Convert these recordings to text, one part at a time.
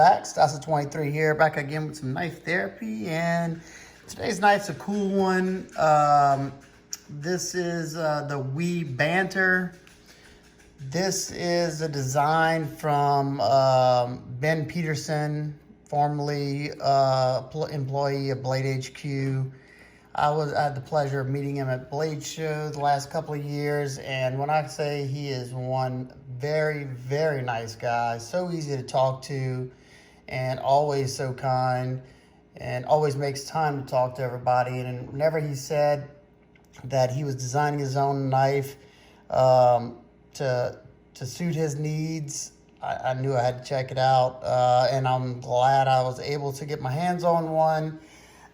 Back, Stasa 23 here, back again with some knife therapy, and today's knife's a cool one. This is the Knives Banter. This is a design from Ben Peterson, formerly employee of Blade HQ. I had the pleasure of meeting him at Blade Show the last couple of years, and when I say he is one very, very nice guy, so easy to talk to, and always so kind, and always makes time to talk to everybody. And whenever he said that he was designing his own knife to suit his needs, I knew I had to check it out, and I'm glad I was able to get my hands on one.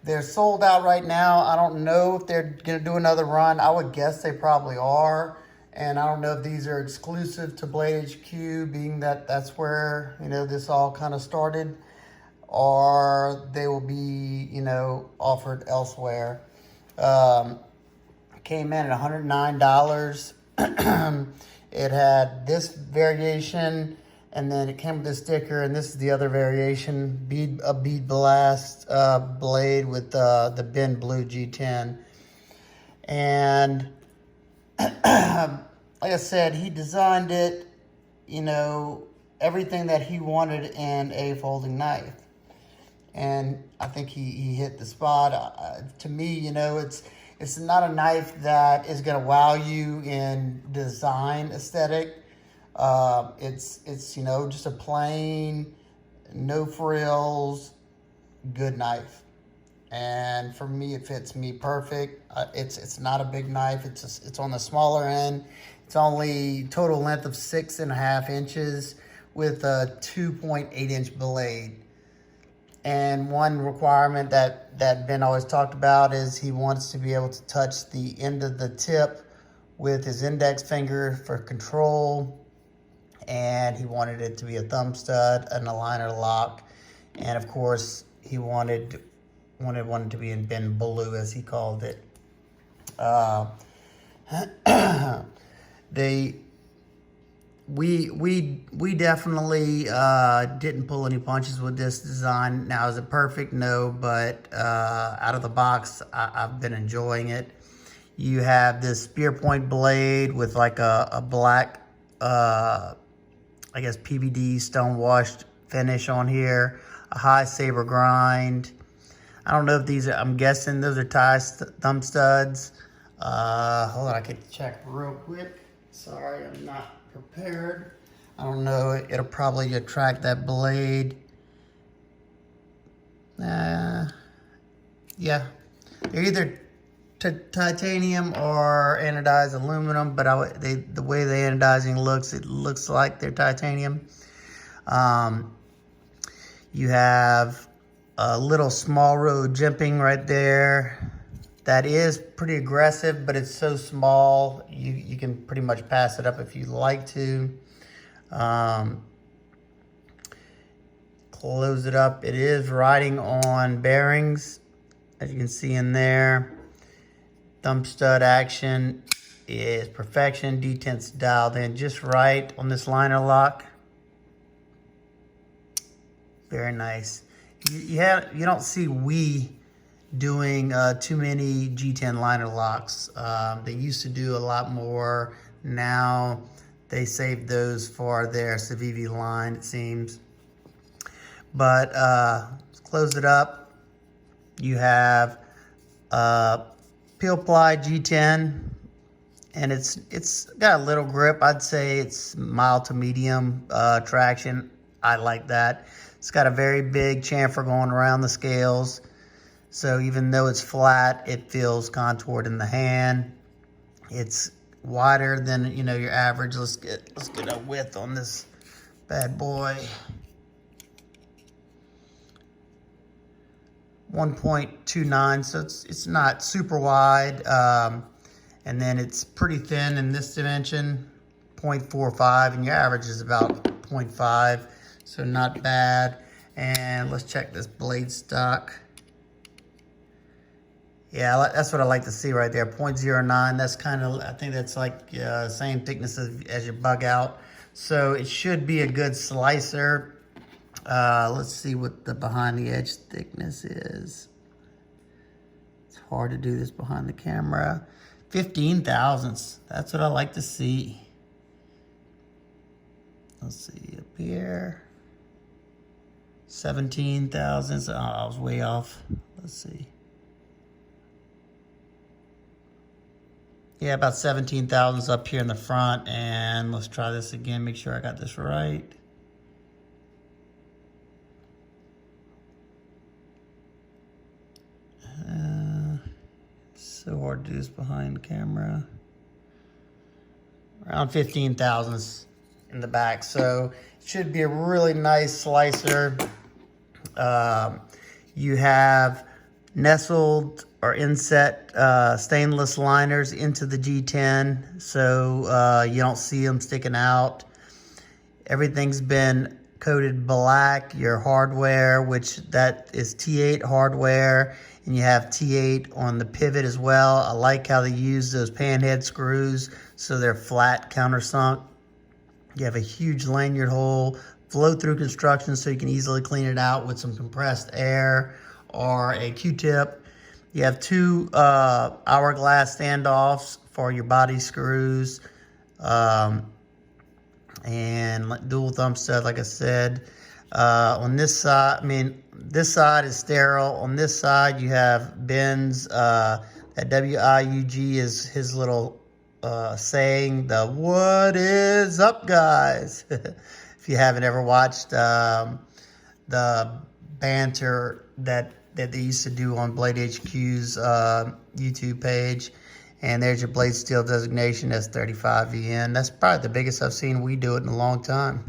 They're sold out right now. I don't know if they're going to do another run. I would guess they probably are. And I don't know if these are exclusive to Blade HQ, being that that's where, this all kind of started, or they will be, offered elsewhere. Came in at $109. It had this variation, and then it came with this sticker, and this is the other variation, a bead blast blade with the Ben Blue G10. And like I said, he designed it, everything that he wanted in a folding knife. And I think he hit the spot. To me, it's not a knife that is going to wow you in design aesthetic. It's just a plain, no frills, good knife. And for me, it fits me perfect. It's not a big knife. It's on the smaller end. It's only total length of 6.5 inches with a 2.8-inch blade. And one requirement that Ben always talked about is he wants to be able to touch the end of the tip with his index finger for control. And he wanted it to be a thumb stud, an aligner lock, and of course he wanted one to be in Ben Blue, as he called it. We definitely didn't pull any punches with this design. Now, is it perfect? No, but out of the box, I've been enjoying it. You have this spear point blade with like a black, I guess PVD stone washed finish on here, a high saber grind. I don't know if these are, I'm guessing those are thumb studs. Hold on, I can check real quick. Sorry, I'm not prepared. I don't know, it'll probably attract that blade. Yeah, they're either titanium or anodized aluminum, but the way the anodizing looks, it looks like they're titanium. You have a little small road jimping right there. That is pretty aggressive, but it's so small, you can pretty much pass it up if you'd like to. Close it up. It is riding on bearings, as you can see in there. Thumb stud action is perfection. Detent's dialed in just right on this liner lock. Very nice. You don't see doing too many G10 liner locks. They used to do a lot more. Now they save those for their Civivi line, it seems. But let's close it up. You have peel ply G10, and it's got a little grip. I'd say it's mild to medium traction. I like that. It's got a very big chamfer going around the scales. So even though it's flat, it feels contoured in the hand. It's wider than, your average. Let's get a width on this bad boy. 1.29, so it's not super wide. And then it's pretty thin in this dimension, 0.45, and your average is about 0.5, so not bad. And let's check this blade stock. Yeah, that's what I like to see right there, 0.09. That's kind of, I think that's like same thickness as your bug out. So it should be a good slicer. Let's see what the behind the edge thickness is. It's hard to do this behind the camera. 15 thousandths. That's what I like to see. Let's see up here. 17 thousandths. Oh, I was way off. Let's see. Yeah, about 17 thousandths up here in the front. And let's try this again. Make sure I got this right. So hard to do this behind the camera. Around 15 thousandths in the back. So it should be a really nice slicer. You have nestled or inset stainless liners into the G10, so you don't see them sticking out. Everything's been coated black. Your hardware, which that is T8 hardware, and you have T8 on the pivot as well. I like how they use those panhead screws so they're flat countersunk. You have a huge lanyard hole, flow-through construction so you can easily clean it out with some compressed air or a Q-tip. You have two hourglass standoffs for your body screws. And dual thumb stud, like I said. On this side, this side is sterile. On this side, you have Ben's, that WIUG is his little saying, the "What is up, guys?" If you haven't ever watched the banter that they used to do on Blade HQ's YouTube page. And there's your blade steel designation, S35VN. That's probably the biggest I've seen we do it in a long time.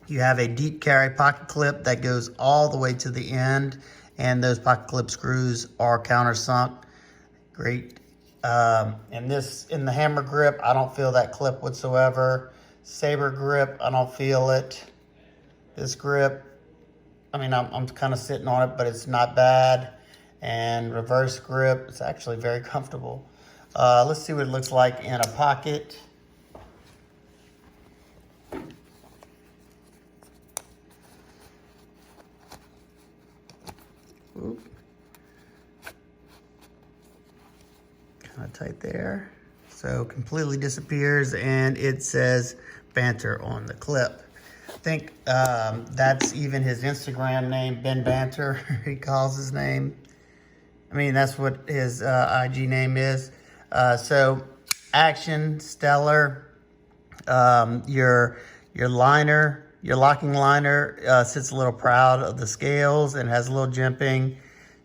You have a deep carry pocket clip that goes all the way to the end, and those pocket clip screws are countersunk. Great. And this, in the hammer grip, I don't feel that clip whatsoever. Saber grip, I don't feel it. This grip, I'm kind of sitting on it, but it's not bad. And reverse grip, it's actually very comfortable. Let's see what it looks like in a pocket. Oop. Kind of tight there. So completely disappears, and it says Banter on the clip. I think that's even his Instagram name, Ben Banter, he calls his name. That's what his IG name is. So action, stellar. Your liner, your locking liner sits a little proud of the scales and has a little jimping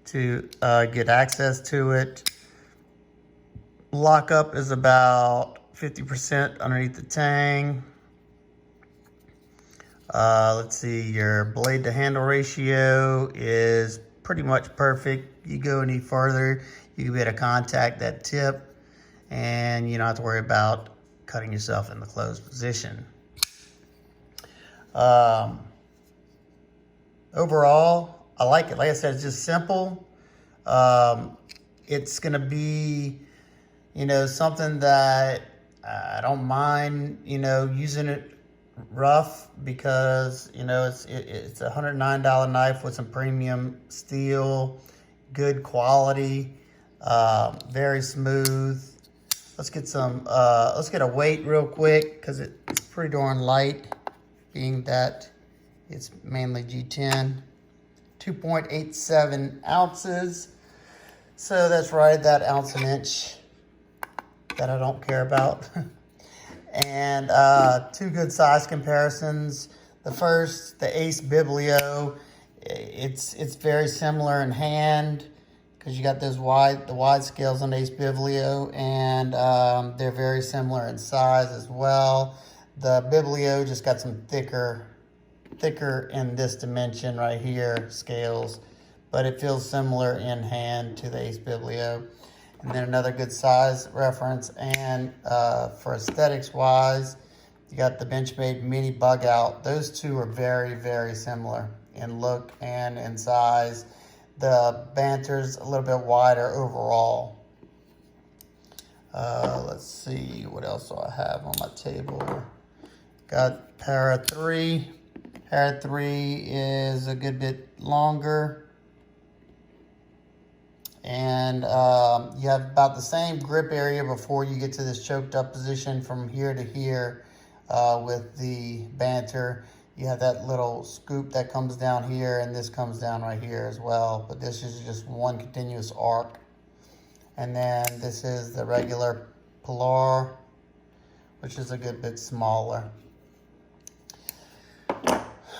to get access to it. Lockup is about 50% underneath the tang. Let's see, your blade to handle ratio is pretty much perfect. You go any further, you can be able to contact that tip, and you don't have to worry about cutting yourself in the closed position. Overall, I like it. Like I said, it's just simple. It's gonna be, something that I don't mind, using it rough, because it's a $109 knife with some premium steel, good quality, very smooth. Let's get a weight real quick, because it's pretty darn light, being that it's mainly G10. 2.87 ounces. So that's right at that ounce an inch that I don't care about. And two good size comparisons. The first, the Ace Biblio, it's very similar in hand, because you got those the wide scales on Ace Biblio, and they're very similar in size as well. The Biblio just got some thicker in this dimension right here, scales, but it feels similar in hand to the Ace Biblio. And then another good size reference, and for aesthetics wise, you got the Benchmade Mini Bug Out. Those two are very, very similar in look and in size. The Banter's a little bit wider overall. Let's see, what else do I have on my table? Got Para 3. Pair 3 is a good bit longer. And you have about the same grip area before you get to this choked up position from here to here with the Banter. You have that little scoop that comes down here, and this comes down right here as well. But this is just one continuous arc. And then this is the regular Pilar, which is a good bit smaller.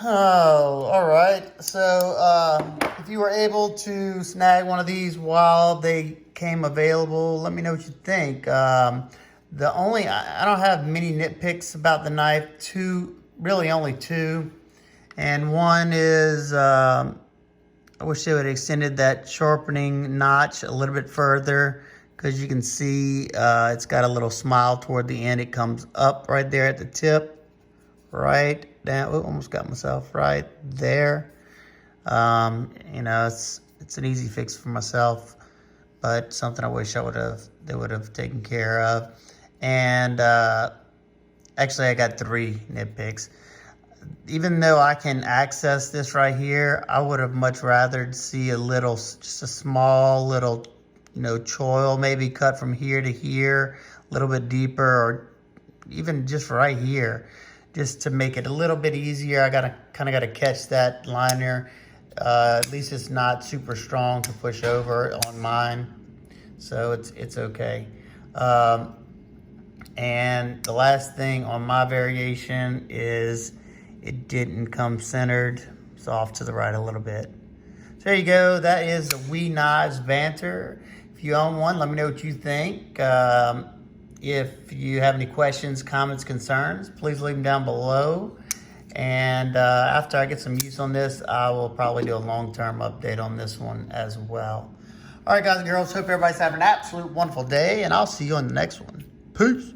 Oh, all right. So if you were able to snag one of these while they came available, let me know what you think. I don't have many nitpicks about the knife. Really only two. And one is, I wish they would have extended that sharpening notch a little bit further, because you can see it's got a little smile toward the end. It comes up right there at the tip. Right down, almost got myself right there. You know, it's an easy fix for myself, but something I wish they would have taken care of. And actually, I got 3 nitpicks. Even though I can access this right here, I would have much rather see just a small little, choil maybe cut from here to here, a little bit deeper, or even just right here, just to make it a little bit easier. I kind of got to catch that liner. At least it's not super strong to push over on mine, so it's okay. And the last thing on my variation is it didn't come centered. It's off to the right a little bit. So there you go. That is the Knives Banter. If you own one, let me know what you think. If you have any questions, comments, concerns, please leave them down below. And after I get some use on this, I will probably do a long-term update on this one as well. All right, guys and girls, hope everybody's having an absolute wonderful day, and I'll see you on the next one. Peace.